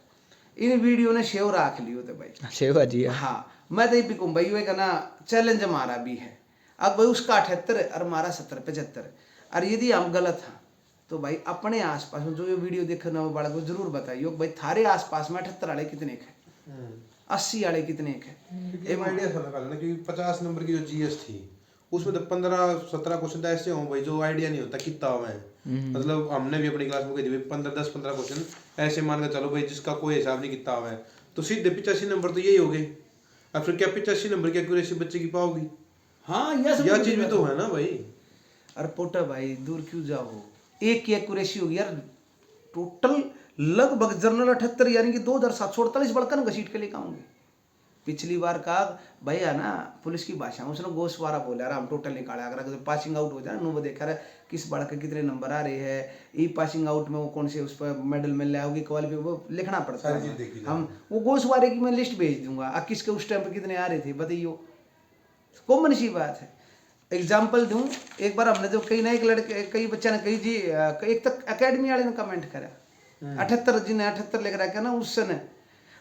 इन वीडियो ने शेव राख लियो थे भाई। शेवा जी। हाँ, मैं तो ये भी कहूँ भाई, वो कहना चैलेंज हमारा भी है। अब भाई उसका 78 और हमारा 70-75, और यदि हम गलत हैं तो भाई अपने आसपास में जो ये वीडियो देखना वो बड़ा को जरूर बताइए भाई, थारे आसपास में 78 वाले कितने के, 80 वाले कितने के। एक आइडिया था निकालना ना, क्योंकि 50 नंबर की जो जीएस थी उसमें तो 15-17 क्वेश्चन ऐसे हों भाई जो आइडिया नहीं होता कितना हुआ है। मतलब हमने भी अपनी क्लास में कही थी 10-15 क्वेश्चन ऐसे मान के चलो भाई जिसका कोई हिसाब नहीं कितना हुआ है, तो सीधे 85 नंबर तो यही हो गए। और फिर क्या 85 नंबर की एक्यूरेसी बच्चे की पाओगी? हाँ, यह चीज भी तो है ना भाई। अरे पोटा भाई दूर क्यों जाओ, एक की एक्यूरेसी होगी यार, टोटल लगभग जर्नल 78, यानी कि 2748 बड़कन घसीट के लेकर आऊंगे। पिछली बार का भैया ना पुलिस की भाषा में उसने गोशवारा बोला, हम टोटल निकाला, अगर पासिंग आउट हो जाए नो, वो देखा रहा किस बड़क के कितने नंबर आ रहे हैं, ई पासिंग आउट में वो कौन से उस पर मेडल मिल रहा होगी, क्वालिफाई, वो लिखना पड़ता है। हम वो गोशवारे की मैं लिस्ट भेज दूंगा, किसके उस टाइम पे कितने आ रहे थे बताइयो, कॉमन सी बात है। एग्जाम्पल दूं, एक बार हमने जो कई ना एक लड़के कई बच्चे ने कही जी, एक तक अकेडमी वाले ने कमेंट करा 78, जिन्हें 78 लेकर रखा ना उससे ने।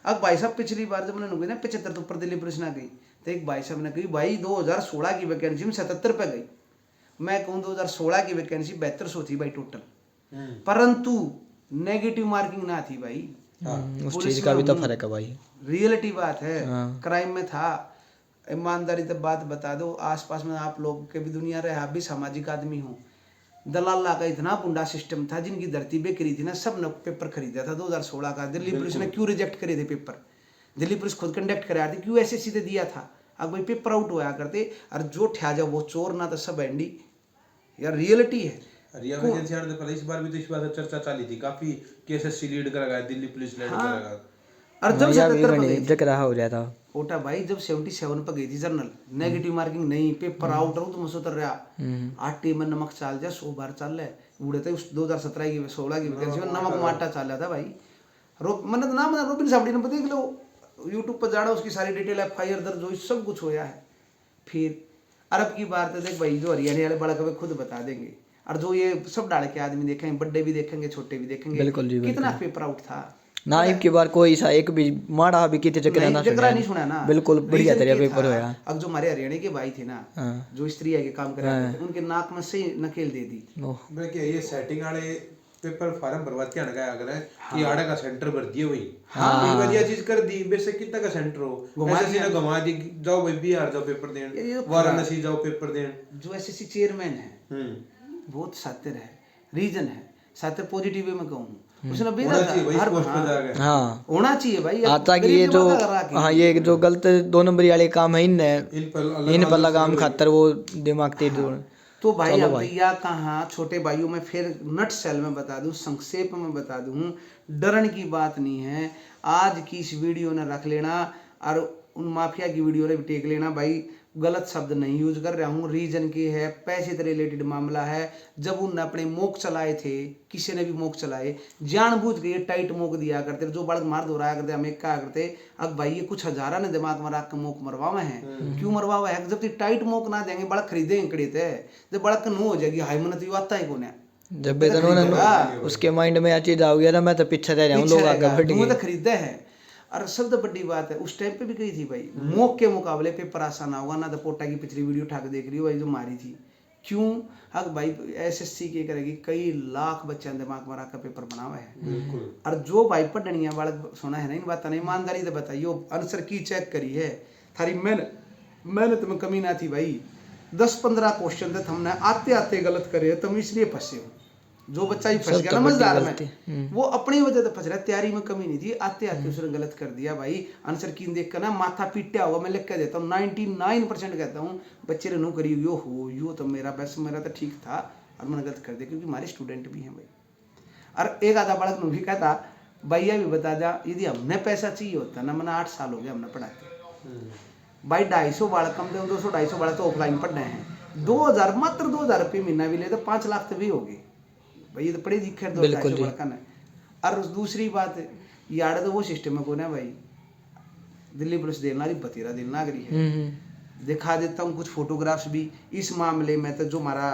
अब भाई साहब पिछली बार जब मैंने ना 75 तो ऊपर दिल्ली पुलिस ना गई, तो एक भाई साहब ने कही भाई 2016 की वैकेंसी में 77 पे गई। मैं कहूँ 2016 की वैकेंसी 7200 थी भाई टोटल, परंतु नेगेटिव मार्किंग ना थी भाई। उस चीज का भी तो फर्क है भाई, रियलिटी बात है। क्राइम में था, ईमानदारी तब बात बता दो, आसपास में आप लोग के भी दुनिया रहे, आप भी सामाजिक आदमी हो। दलाला का इतना गुंडा सिस्टम था, जिनकी धरती बेकरी थी ना, सब ने पेपर खरीदा था 2016 का। दिल्ली पुलिस ने क्यों रिजेक्ट करे थे पेपर, दिल्ली पुलिस खुद कंडक्ट करा रही थी, क्यों ऐसे सीधे दिया था। अब भाई पेपर आउट होया करते, और जो ठा जाओ वो चोर, ना तो सब एंडी, यार रियलिटी है। इस बार भी तो इस बात चर्चा चली थी, काफी केसेस लीड करेगा दिल्ली पुलिस लीड करेगा। और जब 77 पे गई जग रहा हो जाता ओटा भाई, जब 77 पे गई थी जर्नल, नेगेटिव मार्किंग नहीं, पेपर आउट हो तो उतर रहा, 8 में नमक चाल जा 100 बार चल रहे उड़े थे। उस 2017 की 16 की वैकेंसी में नमक माटा चाल रहा था भाई। मैंने तो नाम रोबिन साबड़ी ने देख लो, यूट्यूब पर जाना, उसकी सारी डिटेल FIR दर्ज हुई, सब कुछ होया है। फिर अरब की बात है, देख भाई जो हरियाणा वाले बड़ा कभी खुद बता देंगे, और जो ये सब डाल के आदमी देखेंगे, बड़े भी देखेंगे छोटे भी देखेंगे, कितना पेपर आउट था। नाइब की बार कोई सा एक भी माड़ा भी कितने चक्कर नहीं सुना ना, बिल्कुल बढ़िया तरह पेपर होया। अब जो हमारे हरियाणा के भाई थे ना, जो स्त्री के काम कर रहे थे, उनके नाक में से नकेल दे दी। ये सेटिंग वाले पेपर फार्म भरवा के आने का अगर है कि आड़ा का सेंटर भर दिए वही, हाँ बढ़िया चीज कर दी, बेशक कितना का सेंटर हो, ऐसे ना घुमा दी, जाओ भाई बिहार जाओ पेपर देने, वाराणसी जाओ पेपर देने। जो SSC चेयरमैन है बहुत सातिर है, रीजन है, सातिर पॉजिटिव वे में कहूँ, उसने भेजा था हाँ होना चाहिए भाई। आता कि ये जो हाँ ये जो गलत 2 नंबरी वाले काम है इन पर लगाम खातर वो दिमाग तेज जोड़। तो भाई अब या कहाँ छोटे भाइयों में फिर नट सेल में बता दूं, संक्षेप में बता दूं, डरन की बात नहीं है। आज की इस वीडियो ने रख लेना, और उन माफिया की वीडियो ने भी टेक लेना भाई, गलत शब्द नहीं यूज कर रहा हूँ, रीजन के है, पैसे से रिलेटेड मामला है। जब उनने अपने मोक चलाए थे, किसी ने भी मोक चलाए, जानबूझ के टाइट मोक दिया करते, जो बड़क मार दोहराया करते, हमें क्या करते, अब भाई ये कुछ हजारा ने दिमाग में रख के मोक मरवावे हैं। क्यों मरवावा है, जब टाइट मोक ना देंगे बड़क खरीदेंगे कड़ी थे, जब बड़क नो हो जाएगी हाई मन तो आता है कौन है, जब उसके माइंड में चीज आ गया ना, मैं तो पीछे रह रहा हूँ, लोग आगे बढ़ गए, खरीदे है। और सबसे बड़ी बात है, उस टाइम पे भी गई थी भाई, मोक के मुकाबले पेपर आसान होगा ना। तो पोटा की पिछली वीडियो उठा के देख रही हो भाई, जो मारी थी, क्यों हक भाई SSC के करेगी, कई लाख बच्चे दिमाग में रखकर पेपर बनावा है। और जो भाई पढ़निया बालक सुना है ना, इन बात नहीं, ईमानदारी से बताइयो, आंसर की चेक करी है, थारी मेहनत में कमी ना थी भाई। 10-15 क्वेश्चन थे, हमने आते आते गलत करे, तुम इसलिए फंसे हो। जो बच्चा ही फंस गया ना मजेदार में, वो अपनी वजह से फंस रहा है, तैयारी में कमी नहीं थी, आते आते उसने गलत कर दिया भाई। आंसर की देख कर ना माथा पीटा हुआ, मैं लिख के देता हूँ 99% कहता हूँ बच्चे ने नो करी, यो हो यो तो मेरा बस मेरा तो ठीक था, और मैंने गलत कर दिया क्योंकि हमारे स्टूडेंट भी हैं भाई। और एक आधा बालक ने भी कहता भैया भी बता दिया यदि हमने पैसा चाहिए होता ना, मैंने 8 साल हो गया हमने पढ़ाते भाई। 250 बालक कम से 200-250 बालक तो ऑफलाइन पढ़ रहे हैं। 2000 मात्र 2000 रुपये महीना भी ले तो 5 लाख तो भी हो गए भाई। ये तो पढ़े लिखे 250 बालक ने। और दूसरी बात यार तो वो सिस्टम है को ना भाई, दिल्ली पुलिस देना रही बतेरा देना रही है। दिखा देता हूँ कुछ फोटोग्राफ्स भी इस मामले में। तो जो हमारा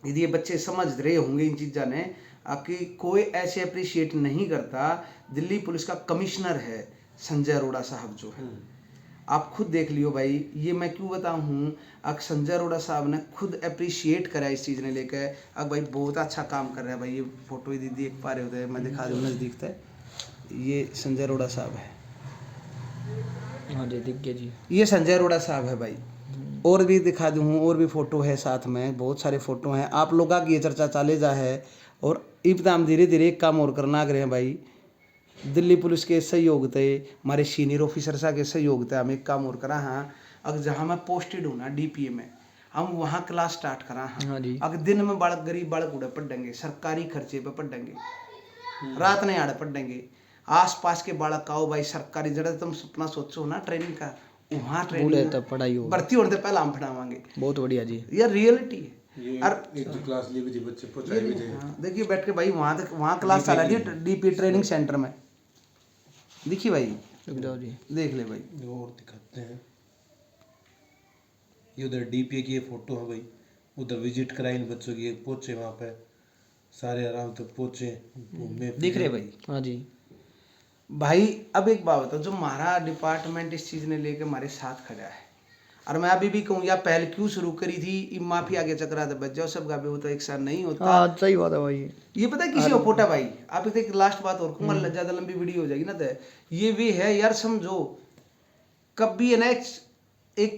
यदि ये बच्चे समझ रहे होंगे इन चीज़ों ने कि कोई ऐसे अप्रिशिएट नहीं करता। दिल्ली पुलिस का कमिश्नर है संजय अरोड़ा साहब जो है, आप खुद देख लियो भाई। ये मैं क्यों बताऊँ हूँ, अब संजय अरोड़ा साहब ने खुद अप्रिशिएट करा इस चीज़ ने लेकर। अब भाई बहुत अच्छा काम कर रहा है भाई। ये फोटो यदि देख पा रहे होते मैं दिखा दूँ नज़दीक तक, ये संजय अरोड़ा साहब है। हाँ जी दिख गया जी, ये संजय अरोड़ा साहब है भाई। और भी दिखा दूँ, और भी फोटो है साथ में, बहुत सारे फोटो हैं। आप लोग की ये चर्चा चाले जा है और इब्ताम धीरे धीरे एक काम और करना रहे हैं भाई। दिल्ली पुलिस के सहयोग थे, हमारे सीनियर ऑफिसर साहब के सहयोग थे, हम एक काम और करा। हाँ अगर जहाँ मैं पोस्टेड हूँ ना DPA में, हम वहाँ क्लास स्टार्ट करा। हाँ अगर दिन में बालक गरीब बालक उड़े पढ़ेंगे, सरकारी खर्चे पे पढ़ेंगे, रात नहीं आड़े पढ़ेंगे। आस पास के बालक आओ भाई, सरकारी जरा तुम सपना सोचो ना ट्रेनिंग का, वहाँ ट्रेनिंग पढ़ाई हो भर्ती होने से पहले हम पढ़ावांगे। बहुत बढ़िया जी, ये रियलिटी है। और एक जो क्लास ली भी थी बच्चे पहुंचाई भी थे। देखिए बैठ के भाई वहाँ क्लास चला रही है DP ट्रेनिंग सेंटर में। देखिए भाई, जी देख ले भाई। और दिखाते हैं, ये उधर DPA की ये फोटो है भाई। उधर विजिट कराई इन बच्चों की, पहुंचे वहाँ पे सारे आराम से पहुंचे घूमने। दिख रहे भाई। हाँ जी भाई अब एक बात बताओ, जो हमारा डिपार्टमेंट इस चीज़ ने लेके हमारे साथ खड़ा है, और मैं अभी भी कहूँ या पहले क्यों शुरू करी थी, माफी आगे चकरा दे बच जाओ सब गाबे, वो तो एक साथ नहीं होता। हाँ सही बात है भाई। ये पता है किसी को पोटा भाई। आप एक लास्ट बात और कहूँगा, ज़्यादा लंबी वीडियो हो जाएगी ना। तो ये भी है यार, समझो कभी है ना एक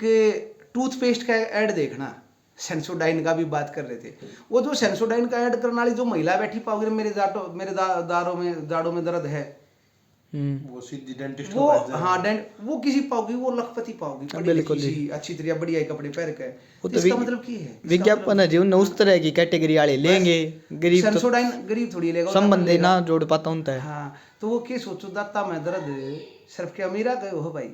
टूथपेस्ट का ऐड देखना, सेंसोडाइन का भी बात कर रहे थे। वो जो सेंसोडाइन का ऐड करने वाली जो महिला बैठी पाओगे, मेरे दाढ़ों में दर्द है, वो सीधी डेंटिस्ट वो हाँ वो किसी पाओगी, वो लखपति पाओगी, बिल्कुल किसी अच्छी तरह बढ़िया कपड़े पहन के। वो तो इसका मतलब की है, विज्ञापन है जी, उन उस तरह की कैटेगरी वाले लेंगे। गरीब तो सेंसोडाइन गरीब थोड़ी लेगा, संबंध ना जोड़ पाता हूँ। हाँ तो वो क्या सोचो, दाता में दर्द सिर्फ के अमीरा गए हो भाई,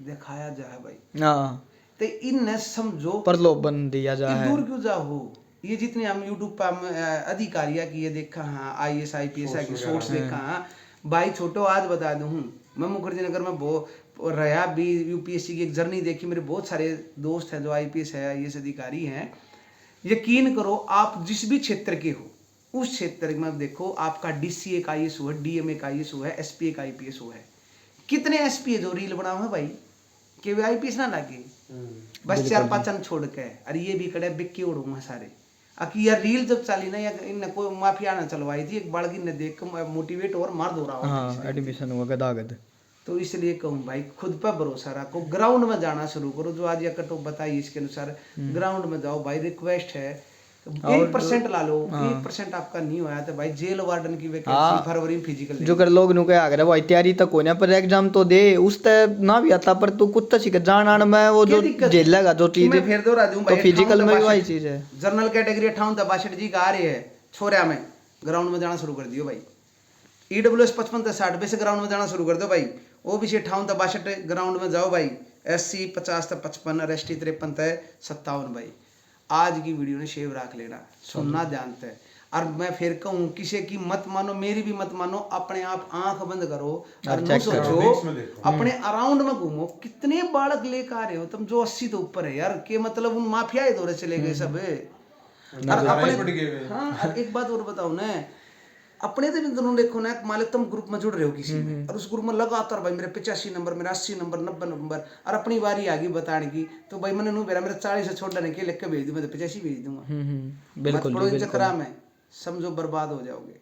दिखाया जाए भाई। हाँ तो इन समझो प्रलोभन दिया जा है। दूर क्यों जाओ। ये जितने हम यूट्यूब पर अधिकारिया की ये देखा, हाँ IAS IPS की सोर्स देखा। हाँ भाई छोटो आज बता दूँ, मैं मुखर्जी नगर में रहा भी, UPSC की एक जर्नी देखी। मेरे बहुत सारे दोस्त हैं जो IPS है, IAS अधिकारी हैं। यकीन करो आप जिस भी क्षेत्र के हो, उस क्षेत्र में देखो आपका DCA का IAS हुआ है, DMA का IAS हुआ है, SPA का IPS हुआ है। कितने SPA जो रील बनाओ है भाई, कि वे IPS ना लागे, बस 4-5 अन छोड़ के। अरे ये भी कड़े बिक्की उड़ूंगा सारे। अकी यार रील जब चली ना, या इन कोई माफिया ना चलवाई थी, एक बालकी ने देख कर मोटिवेट और मार दो रहा। हाँ एडमिशन हुआ गदागद। तो इसलिए कहूँ भाई, खुद पर भरोसा रखो, ग्राउंड में जाना शुरू करो। जो आज या कटो बताइए इसके अनुसार ग्राउंड में जाओ भाई। रिक्वेस्ट है 1% ला लो, 1% आपका नहीं होया तो भाई जेल वार्डन की वैकेंसी फरवरी में फिजिकल जो कर लोग नु के आ गए भाई, तैयारी तक होने पर एग्जाम तो दे उस ते ना भी आता, पर तू कुत्ता सीख जान आने में वो जो झेलेगा जो चीज मैं फिर दोहरा दूं भाई, तो फिजिकल में भी वही चीज है। जनरल कैटेगरी 58 जी का आ रही है छोरिया में, ग्राउंड में जाना शुरू कर दियो भाई। EWS 55 से 60 से ग्राउंड में जाना शुरू कर दो भाई। OBC 58 ग्राउंड में जाओ भाई। SC 50 से 55, ST 53 से 57 भाई। आज की वीडियो ने शेव रख लेना, सुनना जानते हैं। और मैं फिर कहूँ किसी की मत मानो, मेरी भी मत मानो, अपने आप आंख बंद करो और न सोचो, अपने अराउंड में घूमो। कितने बालक लेकर आ रहे हो तुम जो 80 तो ऊपर है यार, के मतलब उन माफिया दौरे चले गए सब। और अपने हाँ एक बात और बताओ ना, अपने तो दोनों देखो ना, मान लो तुम ग्रुप में जुड़ रहे हो किसी में, और उस ग्रुप में लगातार भाई मेरे 85 नंबर, मेरा 80 नंबर, 90 नंबर, और अपनी बारी आ गई बताने की, तो भाई मैंने मेरा 40 से छोड़ने के लिख के भेज दूँ, मैं तो 85 भेज दूंगा। बिल्कुल चक्रा में समझो बर्बाद हो जाओगे।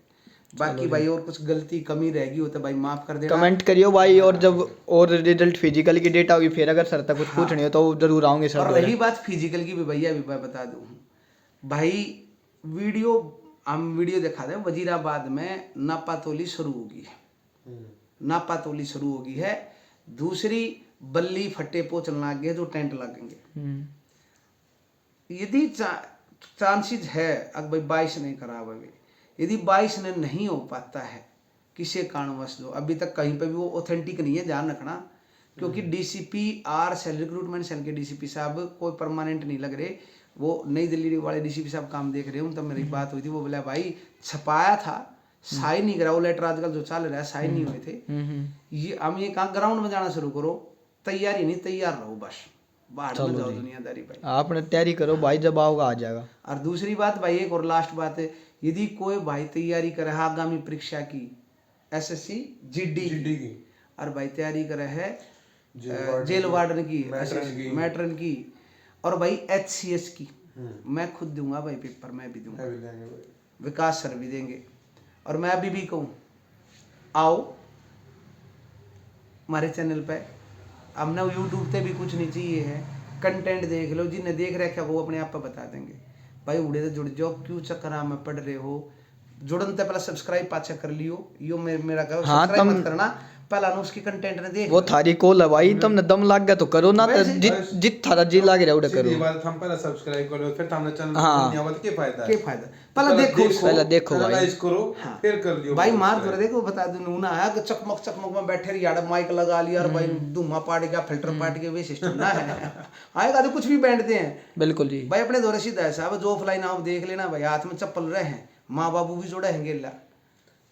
बाकी भाई और कुछ गलती कमी रहेगी हो तो भाई माफ कर देना, कमेंट करियो भाई। और जब और रिजल्ट फिजिकल की डेट होगी फिर अगर सर तक कुछ पूछनी हो तो जरूर आऊंगे सर। और रही बात फिजिकल की भी भैया भी मैं बता दूं भाई, हम वीडियो दिखा दें, वजीराबाद में नापातोली शुरू होगी है, नापातोली शुरू होगी है। दूसरी बल्ली फट्टे पो चलना लगे जो टेंट लगेंगे। यदि चांसेस है अगर भाई 22 ने करा हुए, यदि 22 ने नहीं हो पाता है किसी कारणवश, जो अभी तक कहीं पे भी वो ऑथेंटिक नहीं है, ध्यान रखना, क्योंकि DCP R cell recruitment cell के डीसीपी साहब कोई परमानेंट नहीं लग रहे, वो नई दिल्ली वाले डीसीपी साहब काम देख रहे हैं, तब मेरी बात हुई थी, वो बोला भाई छपाया था, साइन नहीं करा, वो लेटर आजकल जो चल रहा है साइन नहीं हुए थे, ये हम ये कहाँ ग्राउंड में जाना शुरू करो, तैयारी नहीं, तैयार रहो बस, बाहर में जाओ दुनियादारी भाई, आपने तैयारी करो भाई, जब आओगा आ जाएगा। और दूसरी बात भाई, एक और लास्ट बात है, यदि कोई भाई तैयारी करे है आगामी परीक्षा की, एसएससी जीडी की और भाई तैयारी करे है जेल वार्डन की, मैट्रन की, और भाई एचसीएस की, मैं खुद दूंगा भाई पेपर, मैं भी दूंगा, विकास सर भी देंगे, और मैं अभी भी कहूँ आओ हमारे चैनल पे, हमने यूट्यूब पे भी कुछ नहीं चाहिए है, कंटेंट देख लो, जिन्हें देख रखा वो अपने आप पे बता देंगे भाई, उड़े तो जुड़ जाओ, क्यों चक्कर में पढ़ रहे हो, जुड़न ते पहले सब्सक्राइब पाछा कर लियो, यो मेरा कहो सब्सक्राइब मत करना, पहला ना उसकी कंटेंट ने देख, वो थारी कोल है भाई, तुमने दम लाग गया तो करो ना, तो जित थारा जी लाग रहा उड़े करो, सीधी बात, हम पहले सब्सक्राइब करो, फिर हमने चैनल हाँ। नहीं आवत, के फायदा के फायदा, पहले देखो, पहले देखो भाई, एनालाइज करो, फिर कर लियो भाई मार थोड़ा देखो, बता दूं ना आया कि चकमक चकमक में बैठे रही, यार माइक लगा लिया और भाई धुआं पाट गया, फिल्टर पाट गया, वे सिस्टम ना है, आएगा तो कुछ भी बैठते हैं, बिल्कुल जी भाई अपने दौरे सीधा है साहब, जो ऑफलाइन आप देख लेना भाई, हाथ में चप्पल रहे हैं, माँ बाबू भी जोड़े हैं गेला,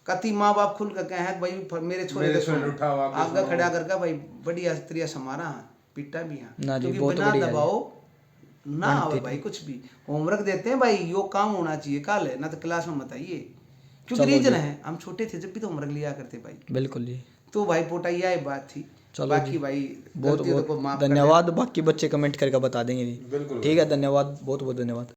कति माँ बाप खुल कर कहे भाई मेरे छोरे उठाओ, आगे खड़ा करके भाई बढ़िया स्त्रिया समारा पीटा भी ना हाँ, जी, क्योंकि बहुत बिना बढ़िया जी। दबाओ ना आवे भाई, कुछ भी होमवर्क देते हैं भाई, यो काम होना चाहिए कल है ना, तो क्लास में मत आइए, क्योंकि रीजन है हम छोटे थे जब भी तो होमवर्क लिया करते भाई, बिल्कुल जी। तो भाई पोटा यह बात थी, बाकी भाई बहुत गलतियों को बहुत माफ कर देना। धन्यवाद, बाकी बच्चे कमेंट करके बता देंगे जी, बिल्कुल ठीक है, धन्यवाद, बहुत बहुत धन्यवाद।